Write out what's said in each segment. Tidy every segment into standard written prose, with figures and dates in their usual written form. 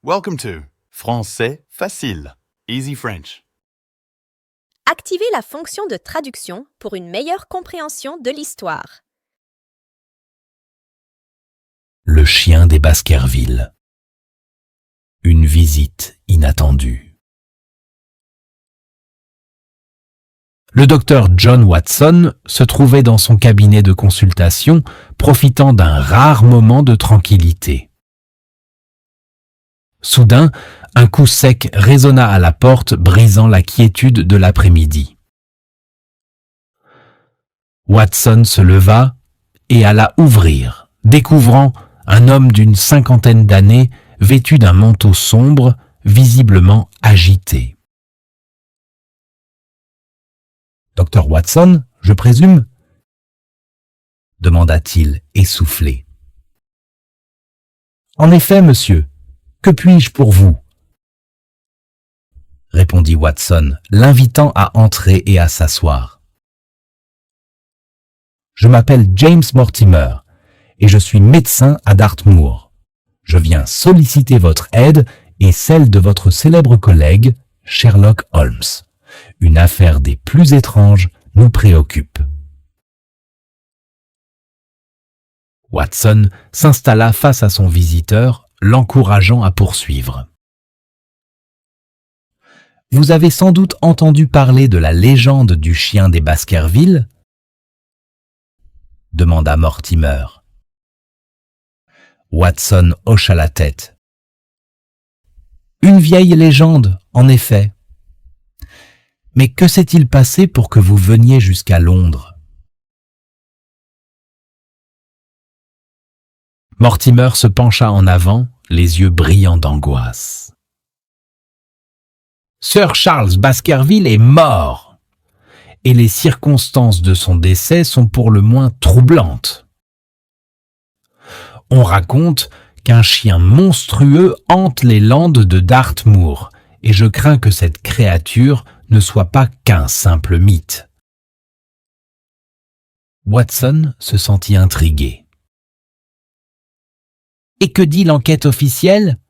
Welcome to Français facile, Easy French. Activez la fonction de traduction pour une meilleure compréhension de l'histoire. Le chien des Baskerville. Une visite inattendue. Le docteur John Watson se trouvait dans son cabinet de consultation, profitant d'un rare moment de tranquillité. Soudain, un coup sec résonna à la porte, brisant la quiétude de l'après-midi. Watson se leva et alla ouvrir, découvrant un homme d'une cinquantaine d'années, vêtu d'un manteau sombre, visiblement agité. « Docteur Watson, je présume ?» demanda-t-il essoufflé. « En effet, monsieur. Que puis-je pour vous ?» répondit Watson, l'invitant à entrer et à s'asseoir. « Je m'appelle James Mortimer et je suis médecin à Dartmoor. Je viens solliciter votre aide et celle de votre célèbre collègue Sherlock Holmes. Une affaire des plus étranges nous préoccupe. » Watson s'installa face à son visiteur, l'encourageant à poursuivre. « Vous avez sans doute entendu parler de la légende du chien des Baskerville ?» demanda Mortimer. Watson hocha la tête. « Une vieille légende, en effet. Mais que s'est-il passé pour que vous veniez jusqu'à Londres ?» Mortimer se pencha en avant, les yeux brillants d'angoisse. « Sir Charles Baskerville est mort, et les circonstances de son décès sont pour le moins troublantes. On raconte qu'un chien monstrueux hante les landes de Dartmoor, et je crains que cette créature ne soit pas qu'un simple mythe. » Watson se sentit intrigué. « Et que dit l'enquête officielle ?»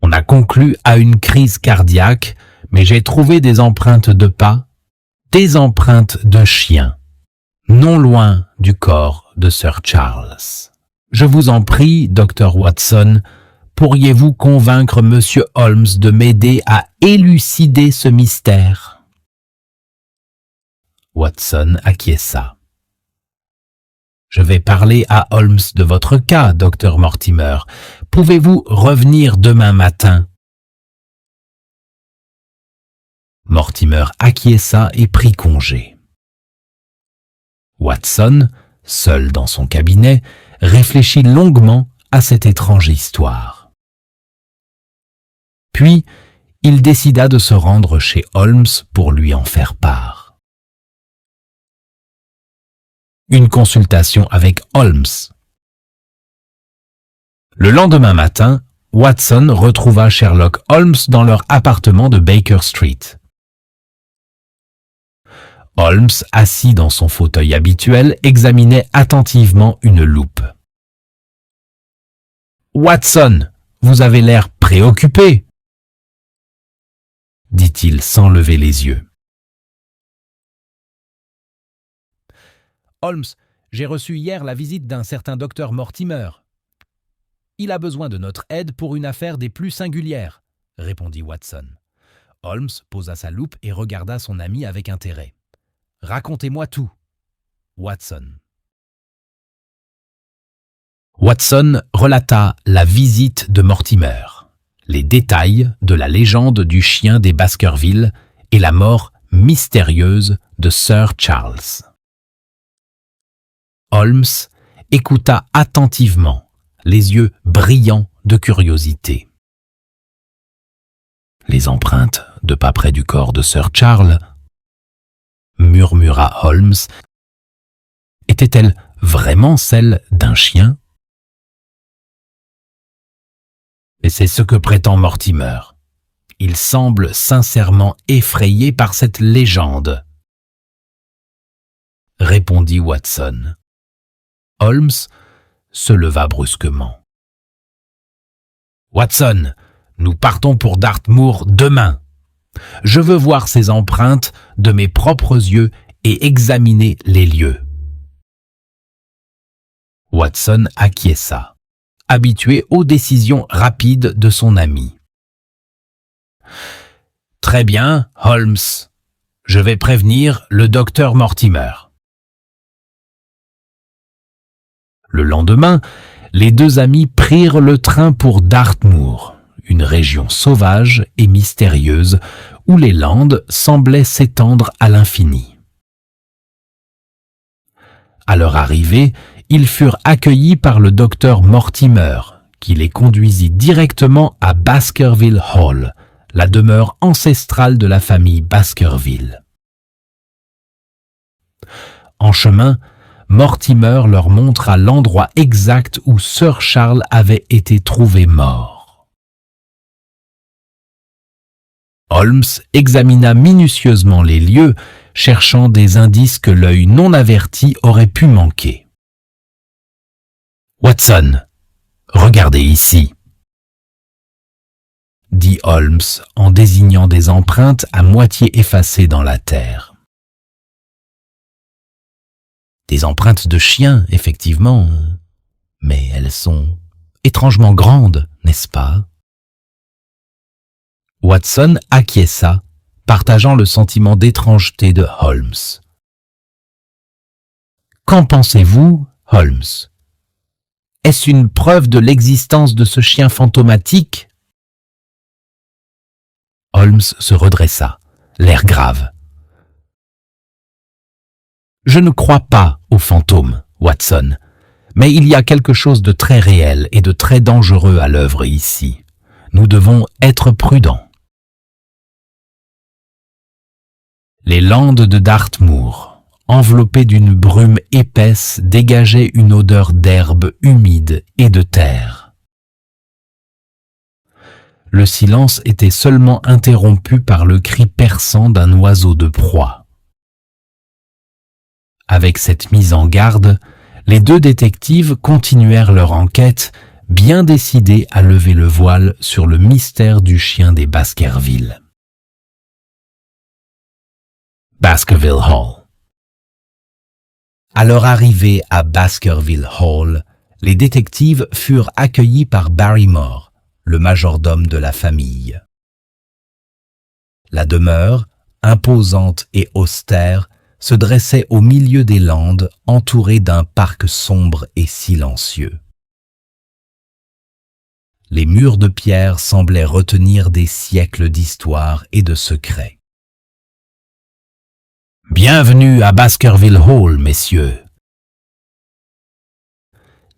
On a conclu à une crise cardiaque, mais j'ai trouvé des empreintes de pas, des empreintes de chien, non loin du corps de Sir Charles. Je vous en prie, Dr. Watson, pourriez-vous convaincre Monsieur Holmes de m'aider à élucider ce mystère ? Watson acquiesça. « Je vais parler à Holmes de votre cas, Dr. Mortimer. Pouvez-vous revenir demain matin ?» Mortimer acquiesça et prit congé. Watson, seul dans son cabinet, réfléchit longuement à cette étrange histoire. Puis, il décida de se rendre chez Holmes pour lui en faire part. Une consultation avec Holmes. Le lendemain matin, Watson retrouva Sherlock Holmes dans leur appartement de Baker Street. Holmes, assis dans son fauteuil habituel, examinait attentivement une loupe. « Watson, vous avez l'air préoccupé » dit-il sans lever les yeux. « Holmes, j'ai reçu hier la visite d'un certain docteur Mortimer. Il a besoin de notre aide pour une affaire des plus singulières, » répondit Watson. Holmes posa sa loupe et regarda son ami avec intérêt. « Racontez-moi tout, Watson. » Watson relata la visite de Mortimer, les détails de la légende du chien des Baskerville et la mort mystérieuse de Sir Charles. Holmes écouta attentivement, les yeux brillants de curiosité. « Les empreintes de pas près du corps de Sir Charles » murmura Holmes. « Étaient-elles vraiment celles d'un chien ?» Et c'est ce que prétend Mortimer. Il semble sincèrement effrayé par cette légende, répondit Watson. Holmes se leva brusquement. « Watson, nous partons pour Dartmoor demain. Je veux voir ces empreintes de mes propres yeux et examiner les lieux. » Watson acquiesça, habitué aux décisions rapides de son ami. « Très bien, Holmes. Je vais prévenir le docteur Mortimer. » Le lendemain, les deux amis prirent le train pour Dartmoor, une région sauvage et mystérieuse où les landes semblaient s'étendre à l'infini. À leur arrivée, ils furent accueillis par le docteur Mortimer, qui les conduisit directement à Baskerville Hall, la demeure ancestrale de la famille Baskerville. En chemin, Mortimer leur montra l'endroit exact où Sir Charles avait été trouvé mort. Holmes examina minutieusement les lieux, cherchant des indices que l'œil non averti aurait pu manquer. « Watson, regardez ici !» dit Holmes en désignant des empreintes à moitié effacées dans la terre. Des empreintes de chiens, effectivement, mais elles sont étrangement grandes, n'est-ce pas? Watson acquiesça, partageant le sentiment d'étrangeté de Holmes. Qu'en pensez-vous, Holmes? Est-ce une preuve de l'existence de ce chien fantomatique? Holmes se redressa, l'air grave. Je ne crois pas aux fantômes, Watson, mais il y a quelque chose de très réel et de très dangereux à l'œuvre ici. Nous devons être prudents. Les landes de Dartmoor, enveloppées d'une brume épaisse, dégageaient une odeur d'herbe humide et de terre. Le silence était seulement interrompu par le cri perçant d'un oiseau de proie. Avec cette mise en garde, les deux détectives continuèrent leur enquête, bien décidés à lever le voile sur le mystère du chien des Baskerville. Baskerville Hall. À leur arrivée à Baskerville Hall, les détectives furent accueillis par Barrymore, le majordome de la famille. La demeure, imposante et austère, se dressait au milieu des landes, entourée d'un parc sombre et silencieux. Les murs de pierre semblaient retenir des siècles d'histoire et de secrets. « Bienvenue à Baskerville Hall, messieurs !»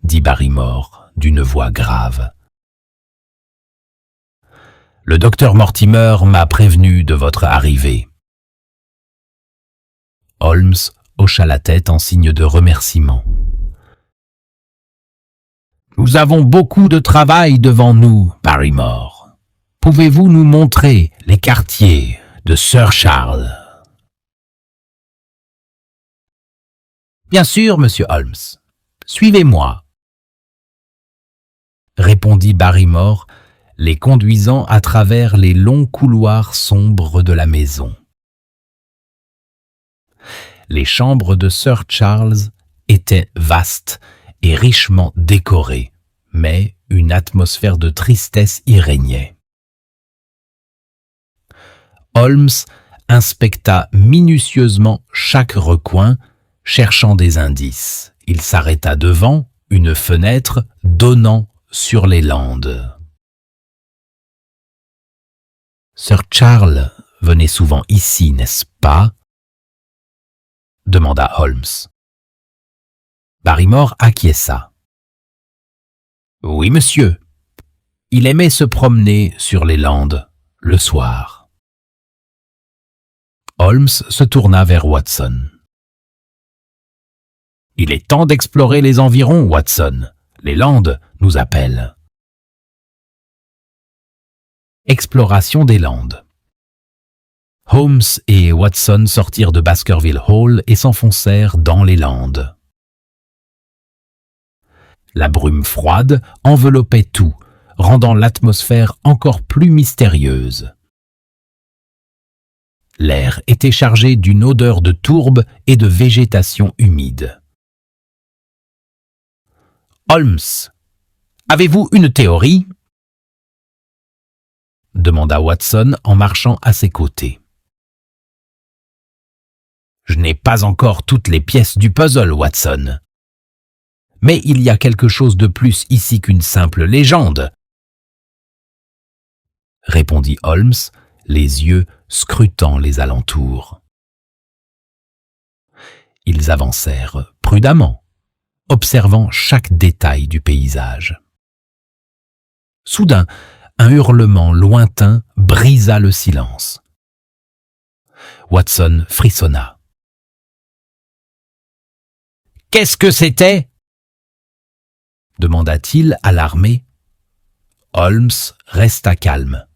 dit Barrymore d'une voix grave. « Le docteur Mortimer m'a prévenu de votre arrivée. » Holmes hocha la tête en signe de remerciement. « Nous avons beaucoup de travail devant nous, Barrymore. Pouvez-vous nous montrer les quartiers de Sir Charles? » « Bien sûr, monsieur Holmes. Suivez-moi. » répondit Barrymore, les conduisant à travers les longs couloirs sombres de la maison. Les chambres de Sir Charles étaient vastes et richement décorées, mais une atmosphère de tristesse y régnait. Holmes inspecta minutieusement chaque recoin, cherchant des indices. Il s'arrêta devant une fenêtre donnant sur les landes. « Sir Charles venait souvent ici, n'est-ce pas ?» demanda Holmes. Barrymore acquiesça. « Oui, monsieur. Il aimait se promener sur les landes, le soir. » Holmes se tourna vers Watson. « Il est temps d'explorer les environs, Watson. Les landes nous appellent. » Exploration des landes. Holmes et Watson sortirent de Baskerville Hall et s'enfoncèrent dans les landes. La brume froide enveloppait tout, rendant l'atmosphère encore plus mystérieuse. L'air était chargé d'une odeur de tourbe et de végétation humide. « Holmes, avez-vous une théorie ?» demanda Watson en marchant à ses côtés. « Je n'ai pas encore toutes les pièces du puzzle, Watson. Mais il y a quelque chose de plus ici qu'une simple légende, » répondit Holmes, les yeux scrutant les alentours. Ils avancèrent prudemment, observant chaque détail du paysage. Soudain, un hurlement lointain brisa le silence. Watson frissonna. « Qu'est-ce que c'était ?» demanda-t-il alarmé. Holmes resta calme.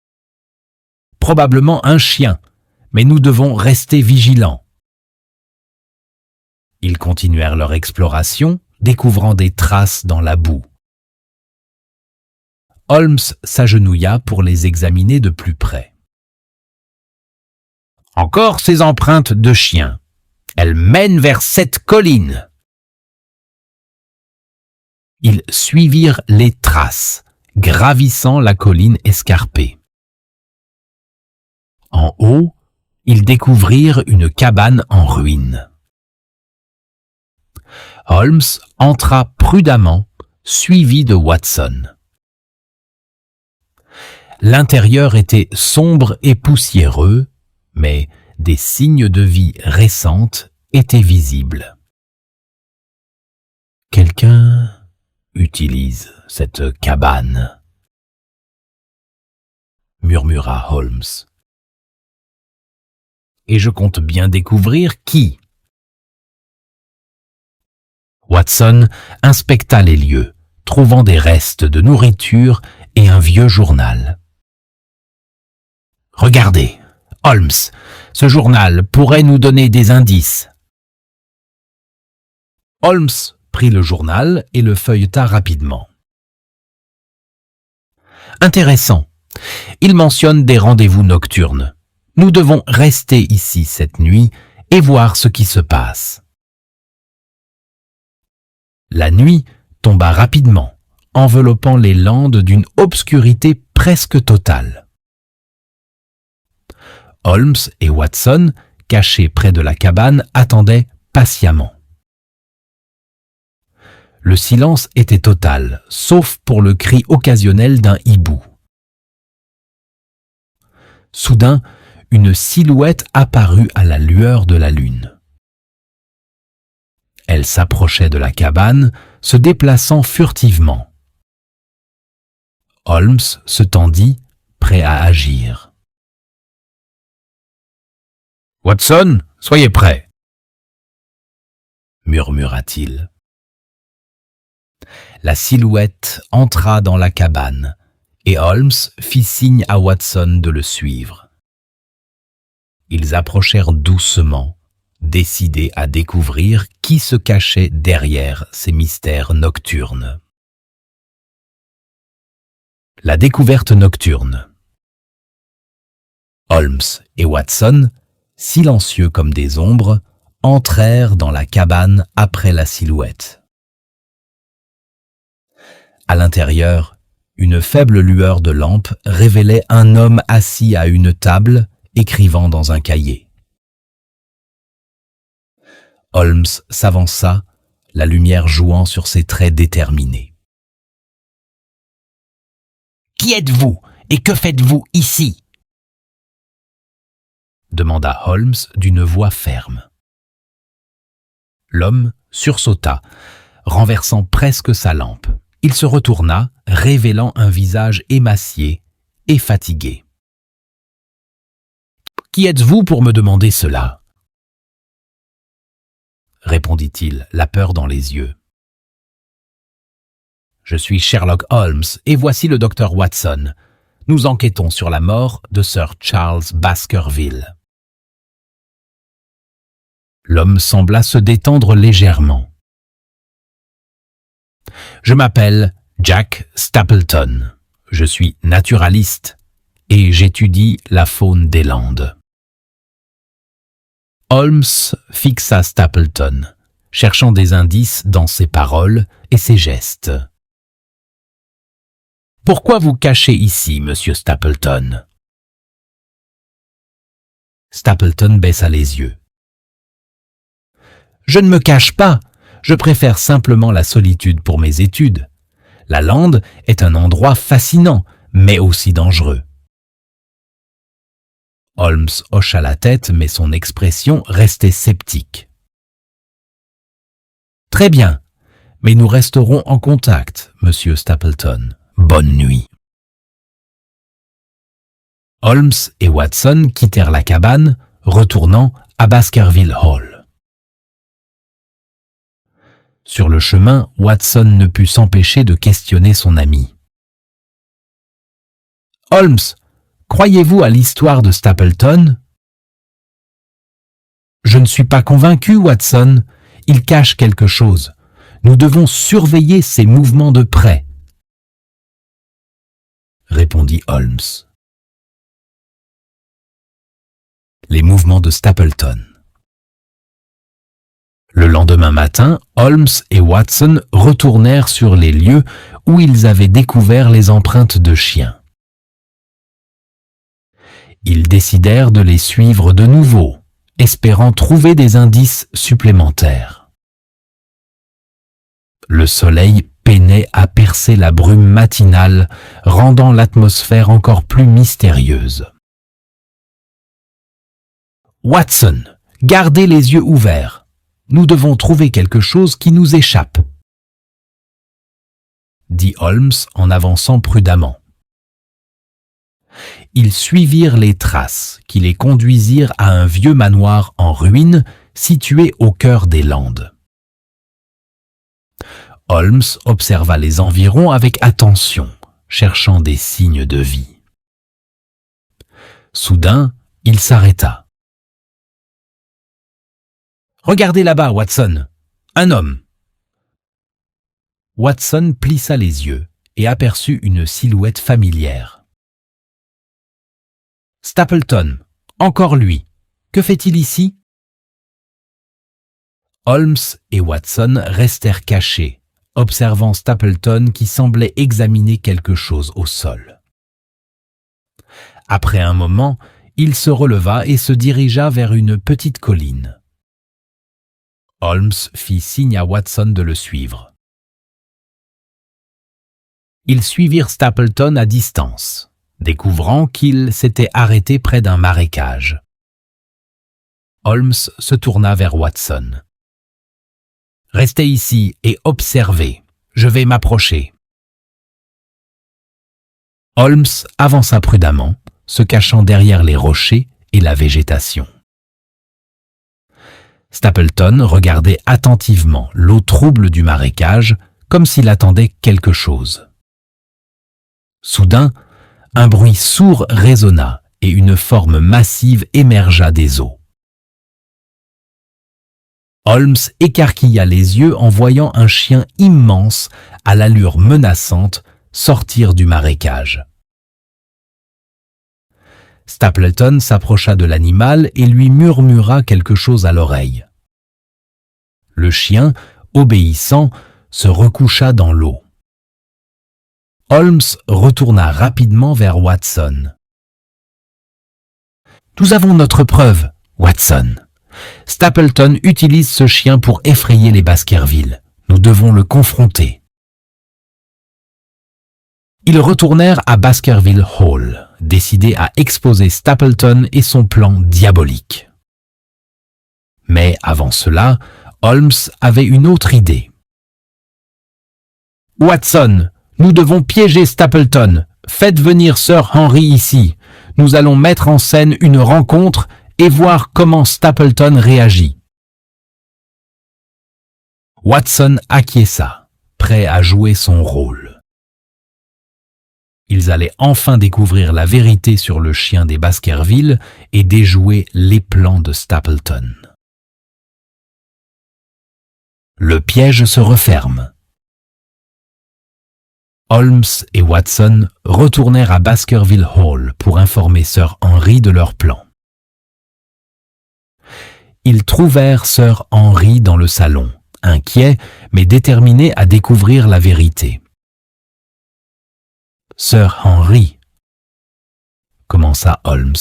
« Probablement un chien, mais nous devons rester vigilants. » Ils continuèrent leur exploration, découvrant des traces dans la boue. Holmes s'agenouilla pour les examiner de plus près. « Encore ces empreintes de chien. Elles mènent vers cette colline. » Ils suivirent les traces, gravissant la colline escarpée. En haut, ils découvrirent une cabane en ruine. Holmes entra prudemment, suivi de Watson. L'intérieur était sombre et poussiéreux, mais des signes de vie récente étaient visibles. Quelqu'un utilise cette cabane, murmura Holmes. Et je compte bien découvrir qui. Watson inspecta les lieux, trouvant des restes de nourriture et un vieux journal. « Regardez, Holmes, ce journal pourrait nous donner des indices. » Holmes prit le journal et le feuilleta rapidement. « Intéressant. Il mentionne des rendez-vous nocturnes. Nous devons rester ici cette nuit et voir ce qui se passe. » La nuit tomba rapidement, enveloppant les landes d'une obscurité presque totale. Holmes et Watson, cachés près de la cabane, attendaient patiemment. Le silence était total, sauf pour le cri occasionnel d'un hibou. Soudain, une silhouette apparut à la lueur de la lune. Elle s'approchait de la cabane, se déplaçant furtivement. Holmes se tendit, prêt à agir. « Watson, soyez prêt !» murmura-t-il. La silhouette entra dans la cabane et Holmes fit signe à Watson de le suivre. Ils approchèrent doucement, décidés à découvrir qui se cachait derrière ces mystères nocturnes. La découverte nocturne. Holmes et Watson, silencieux comme des ombres, entrèrent dans la cabane après la silhouette. À l'intérieur, une faible lueur de lampe révélait un homme assis à une table, écrivant dans un cahier. Holmes s'avança, la lumière jouant sur ses traits déterminés. « Qui êtes-vous et que faites-vous ici ?» demanda Holmes d'une voix ferme. L'homme sursauta, renversant presque sa lampe. Il se retourna, révélant un visage émacié et fatigué. « Qui êtes-vous pour me demander cela ?» répondit-il, la peur dans les yeux. « Je suis Sherlock Holmes et voici le docteur Watson. Nous enquêtons sur la mort de Sir Charles Baskerville. » L'homme sembla se détendre légèrement. Je m'appelle Jack Stapleton. Je suis naturaliste et j'étudie la faune des Landes. Holmes fixa Stapleton, cherchant des indices dans ses paroles et ses gestes. « Pourquoi vous cachez ici, monsieur Stapleton ?» Stapleton baissa les yeux. « Je ne me cache pas, je préfère simplement la solitude pour mes études. La lande est un endroit fascinant, mais aussi dangereux. » Holmes hocha la tête, mais son expression restait sceptique. « Très bien, mais nous resterons en contact, monsieur Stapleton. Bonne nuit. » Holmes et Watson quittèrent la cabane, retournant à Baskerville Hall. Sur le chemin, Watson ne put s'empêcher de questionner son ami. « Holmes, croyez-vous à l'histoire de Stapleton ?»« Je ne suis pas convaincu, Watson. Il cache quelque chose. Nous devons surveiller ses mouvements de près. » répondit Holmes. Les mouvements de Stapleton. Le lendemain matin, Holmes et Watson retournèrent sur les lieux où ils avaient découvert les empreintes de chiens. Ils décidèrent de les suivre de nouveau, espérant trouver des indices supplémentaires. Le soleil peinait à percer la brume matinale, rendant l'atmosphère encore plus mystérieuse. « Watson, gardez les yeux ouverts. Nous devons trouver quelque chose qui nous échappe. » dit Holmes en avançant prudemment. Ils suivirent les traces qui les conduisirent à un vieux manoir en ruine situé au cœur des Landes. Holmes observa les environs avec attention, cherchant des signes de vie. Soudain, il s'arrêta. « Regardez là-bas, Watson, un homme !» Watson plissa les yeux et aperçut une silhouette familière. « Stapleton, encore lui. Que fait-il ici ?» Holmes et Watson restèrent cachés, observant Stapleton qui semblait examiner quelque chose au sol. Après un moment, il se releva et se dirigea vers une petite colline. Holmes fit signe à Watson de le suivre. Ils suivirent Stapleton à distance, découvrant qu'il s'était arrêté près d'un marécage. Holmes se tourna vers Watson. « Restez ici et observez. Je vais m'approcher. » Holmes avança prudemment, se cachant derrière les rochers et la végétation. Stapleton regardait attentivement l'eau trouble du marécage, comme s'il attendait quelque chose. Soudain, un bruit sourd résonna et une forme massive émergea des eaux. Holmes écarquilla les yeux en voyant un chien immense, à l'allure menaçante, sortir du marécage. Stapleton s'approcha de l'animal et lui murmura quelque chose à l'oreille. Le chien, obéissant, se recoucha dans l'eau. Holmes retourna rapidement vers Watson. « Nous avons notre preuve, Watson. Stapleton utilise ce chien pour effrayer les Baskerville. Nous devons le confronter. » Ils retournèrent à Baskerville Hall, décidés à exposer Stapleton et son plan diabolique. Mais avant cela, Holmes avait une autre idée. « Watson, nous devons piéger Stapleton. Faites venir Sir Henry ici. Nous allons mettre en scène une rencontre et voir comment Stapleton réagit. » Watson acquiesça, prêt à jouer son rôle. Ils allaient enfin découvrir la vérité sur le chien des Baskerville et déjouer les plans de Stapleton. Le piège se referme. Holmes et Watson retournèrent à Baskerville Hall pour informer Sir Henry de leur plan. Ils trouvèrent Sir Henry dans le salon, inquiet mais déterminé à découvrir la vérité. « Sir Henry, commença Holmes,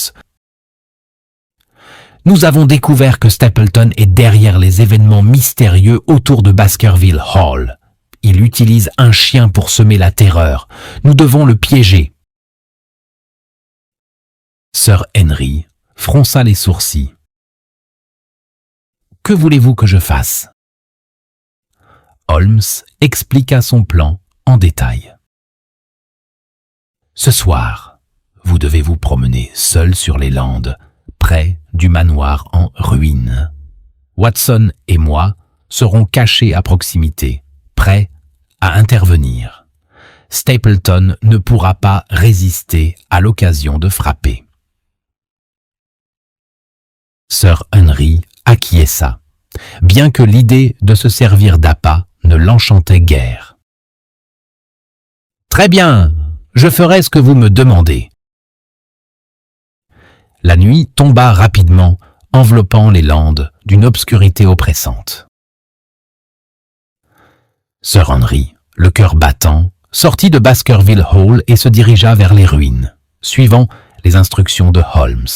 nous avons découvert que Stapleton est derrière les événements mystérieux autour de Baskerville Hall. Il utilise un chien pour semer la terreur. Nous devons le piéger. » Sir Henry fronça les sourcils. « Que voulez-vous que je fasse ?» Holmes expliqua son plan en détail. « Ce soir, vous devez vous promener seul sur les landes, près du manoir en ruine. Watson et moi serons cachés à proximité, prêts à intervenir. Stapleton ne pourra pas résister à l'occasion de frapper. » Sir Henry acquiesça, bien que l'idée de se servir d'appât ne l'enchantait guère. « Très bien, je ferai ce que vous me demandez. » La nuit tomba rapidement, enveloppant les landes d'une obscurité oppressante. Sir Henry, le cœur battant, sortit de Baskerville Hall et se dirigea vers les ruines, suivant les instructions de Holmes.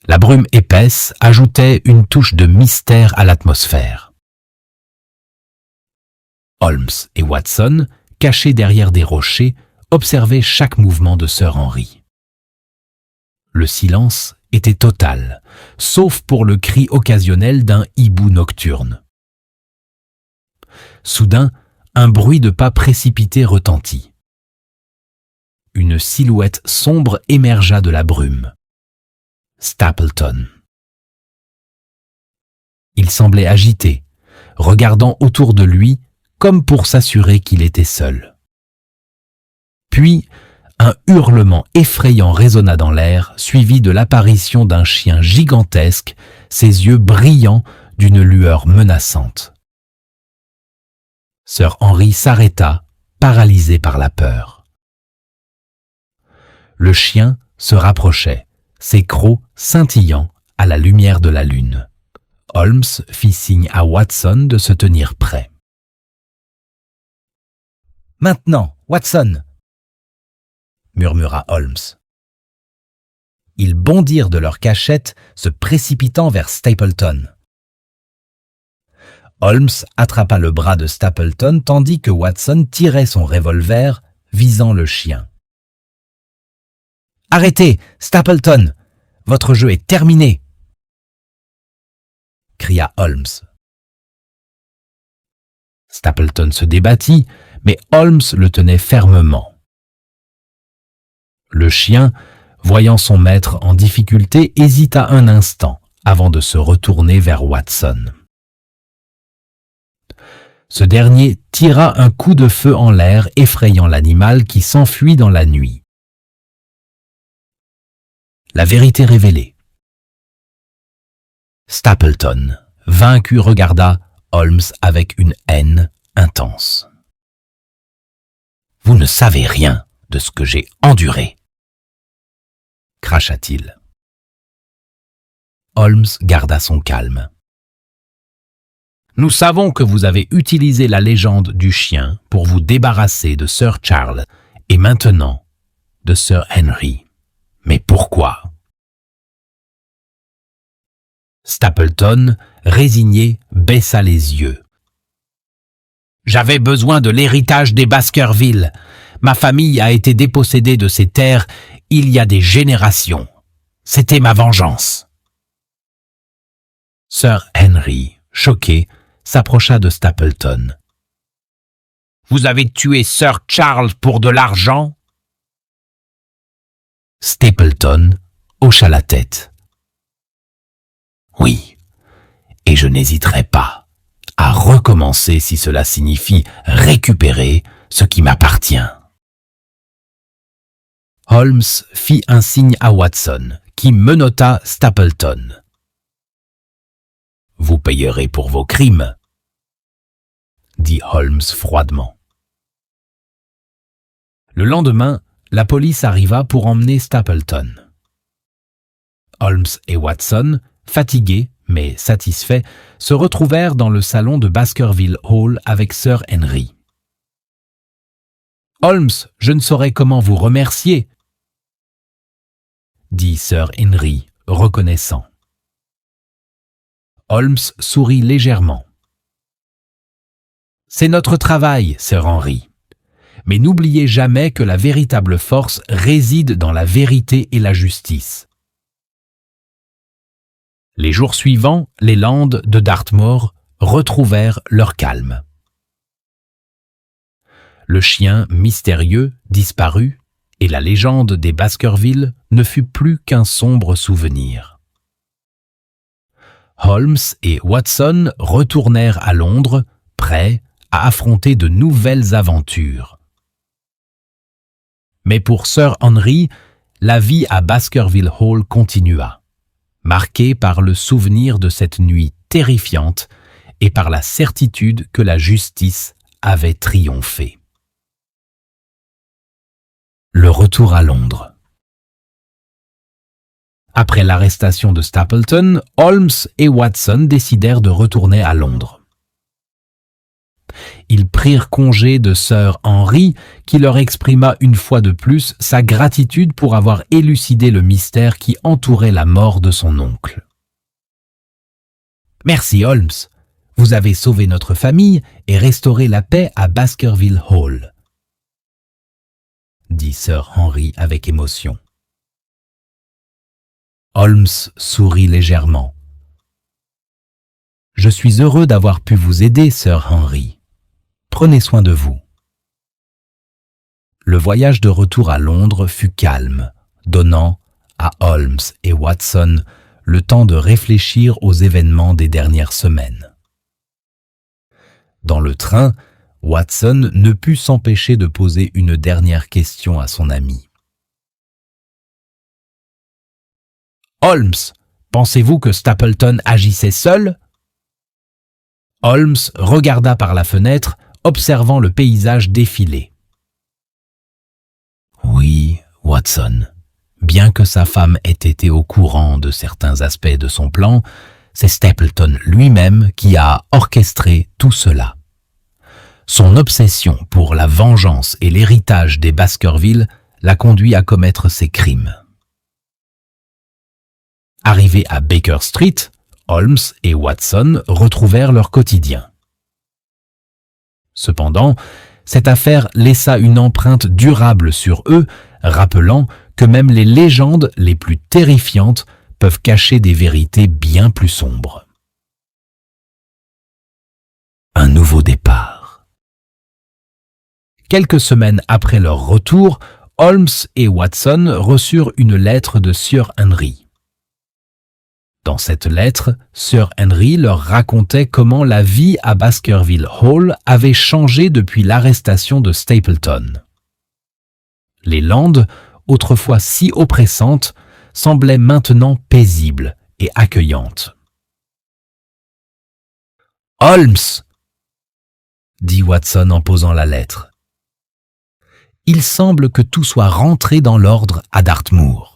La brume épaisse ajoutait une touche de mystère à l'atmosphère. Holmes et Watson, cachés derrière des rochers, observaient chaque mouvement de Sir Henry. Le silence était total, sauf pour le cri occasionnel d'un hibou nocturne. Soudain, un bruit de pas précipité retentit. Une silhouette sombre émergea de la brume. Stapleton. Il semblait agité, regardant autour de lui comme pour s'assurer qu'il était seul. Puis, un hurlement effrayant résonna dans l'air, suivi de l'apparition d'un chien gigantesque, ses yeux brillants d'une lueur menaçante. Sir Henry s'arrêta, paralysé par la peur. Le chien se rapprochait, ses crocs scintillant à la lumière de la lune. Holmes fit signe à Watson de se tenir prêt. « Maintenant, Watson !» murmura Holmes. Ils bondirent de leur cachette, se précipitant vers Stapleton. Holmes attrapa le bras de Stapleton tandis que Watson tirait son revolver, visant le chien. « Arrêtez, Stapleton! Votre jeu est terminé !» cria Holmes. Stapleton se débattit, mais Holmes le tenait fermement. Le chien, voyant son maître en difficulté, hésita un instant avant de se retourner vers Watson. Ce dernier tira un coup de feu en l'air, effrayant l'animal qui s'enfuit dans la nuit. La vérité révélée. Stapleton, vaincu, regarda Holmes avec une haine intense. « Vous ne savez rien de ce que j'ai enduré !» cracha-t-il. Holmes garda son calme. « Nous savons que vous avez utilisé la légende du chien pour vous débarrasser de Sir Charles et maintenant de Sir Henry. Mais pourquoi ?» Stapleton, résigné, baissa les yeux. « J'avais besoin de l'héritage des Baskerville. Ma famille a été dépossédée de ses terres il y a des générations. C'était ma vengeance. » Sir Henry, choqué, s'approcha de Stapleton. « Vous avez tué Sir Charles pour de l'argent ?» Stapleton hocha la tête. « Oui, et je n'hésiterai pas à recommencer si cela signifie récupérer ce qui m'appartient. » Holmes fit un signe à Watson, qui menotta Stapleton. « Vous payerez pour vos crimes, » dit Holmes froidement. Le lendemain, la police arriva pour emmener Stapleton. Holmes et Watson, fatigués mais satisfaits, se retrouvèrent dans le salon de Baskerville Hall avec Sir Henry. « Holmes, je ne saurais comment vous remercier, » dit Sir Henry, reconnaissant. Holmes sourit légèrement. « C'est notre travail, Sir Henry. Mais n'oubliez jamais que la véritable force réside dans la vérité et la justice. » Les jours suivants, les Landes de Dartmoor retrouvèrent leur calme. Le chien mystérieux disparut et la légende des Baskerville ne fut plus qu'un sombre souvenir. Holmes et Watson retournèrent à Londres, prêts à affronter de nouvelles aventures. Mais pour Sir Henry, la vie à Baskerville Hall continua, marquée par le souvenir de cette nuit terrifiante et par la certitude que la justice avait triomphé. Le retour à Londres. Après l'arrestation de Stapleton, Holmes et Watson décidèrent de retourner à Londres. Ils prirent congé de Sir Henry, qui leur exprima une fois de plus sa gratitude pour avoir élucidé le mystère qui entourait la mort de son oncle. « Merci Holmes, vous avez sauvé notre famille et restauré la paix à Baskerville Hall, » dit Sir Henry avec émotion. Holmes sourit légèrement. « Je suis heureux d'avoir pu vous aider, Sir Henry. Prenez soin de vous. » Le voyage de retour à Londres fut calme, donnant à Holmes et Watson le temps de réfléchir aux événements des dernières semaines. Dans le train, Watson ne put s'empêcher de poser une dernière question à son ami. « Holmes, pensez-vous que Stapleton agissait seul ?» Holmes regarda par la fenêtre, observant le paysage défiler. « Oui, Watson, bien que sa femme ait été au courant de certains aspects de son plan, c'est Stapleton lui-même qui a orchestré tout cela. Son obsession pour la vengeance et l'héritage des Baskerville l'a conduit à commettre ces crimes. » Arrivés à Baker Street, Holmes et Watson retrouvèrent leur quotidien. Cependant, cette affaire laissa une empreinte durable sur eux, rappelant que même les légendes les plus terrifiantes peuvent cacher des vérités bien plus sombres. Un nouveau départ. Quelques semaines après leur retour, Holmes et Watson reçurent une lettre de Sir Henry. Dans cette lettre, Sir Henry leur racontait comment la vie à Baskerville Hall avait changé depuis l'arrestation de Stapleton. Les Landes, autrefois si oppressantes, semblaient maintenant paisibles et accueillantes. « Holmes !» dit Watson en posant la lettre. « Il semble que tout soit rentré dans l'ordre à Dartmoor. »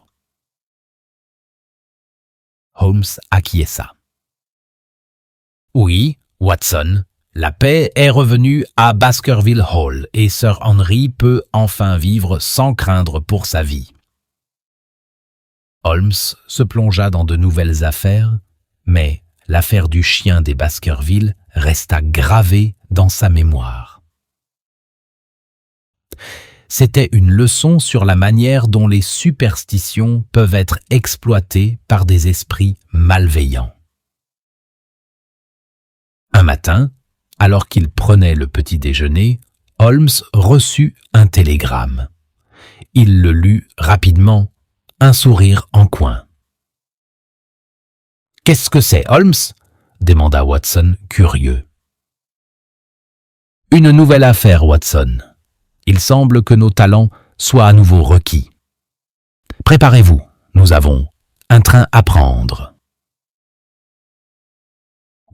Holmes acquiesça. « Oui, Watson, la paix est revenue à Baskerville Hall et Sir Henry peut enfin vivre sans craindre pour sa vie. » Holmes se plongea dans de nouvelles affaires, mais l'affaire du chien des Baskerville resta gravée dans sa mémoire. C'était une leçon sur la manière dont les superstitions peuvent être exploitées par des esprits malveillants. Un matin, alors qu'il prenait le petit déjeuner, Holmes reçut un télégramme. Il le lut rapidement, un sourire en coin. « Qu'est-ce que c'est, Holmes ?» demanda Watson, curieux. « Une nouvelle affaire, Watson. Il semble que nos talents soient à nouveau requis. Préparez-vous, nous avons un train à prendre. »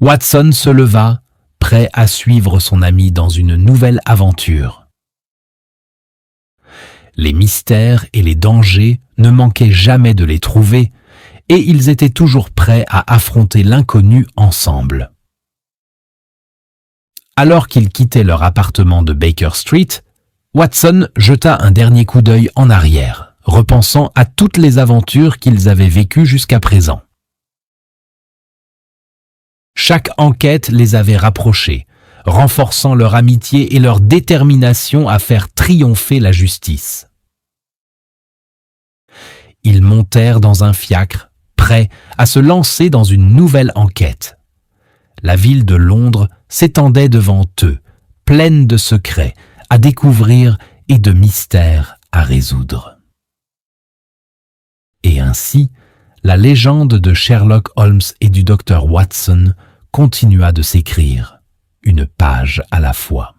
Watson se leva, prêt à suivre son ami dans une nouvelle aventure. Les mystères et les dangers ne manquaient jamais de les trouver, et ils étaient toujours prêts à affronter l'inconnu ensemble. Alors qu'ils quittaient leur appartement de Baker Street, Watson jeta un dernier coup d'œil en arrière, repensant à toutes les aventures qu'ils avaient vécues jusqu'à présent. Chaque enquête les avait rapprochés, renforçant leur amitié et leur détermination à faire triompher la justice. Ils montèrent dans un fiacre, prêts à se lancer dans une nouvelle enquête. La ville de Londres s'étendait devant eux, pleine de secrets à découvrir et de mystères à résoudre. Et ainsi, la légende de Sherlock Holmes et du docteur Watson continua de s'écrire, une page à la fois.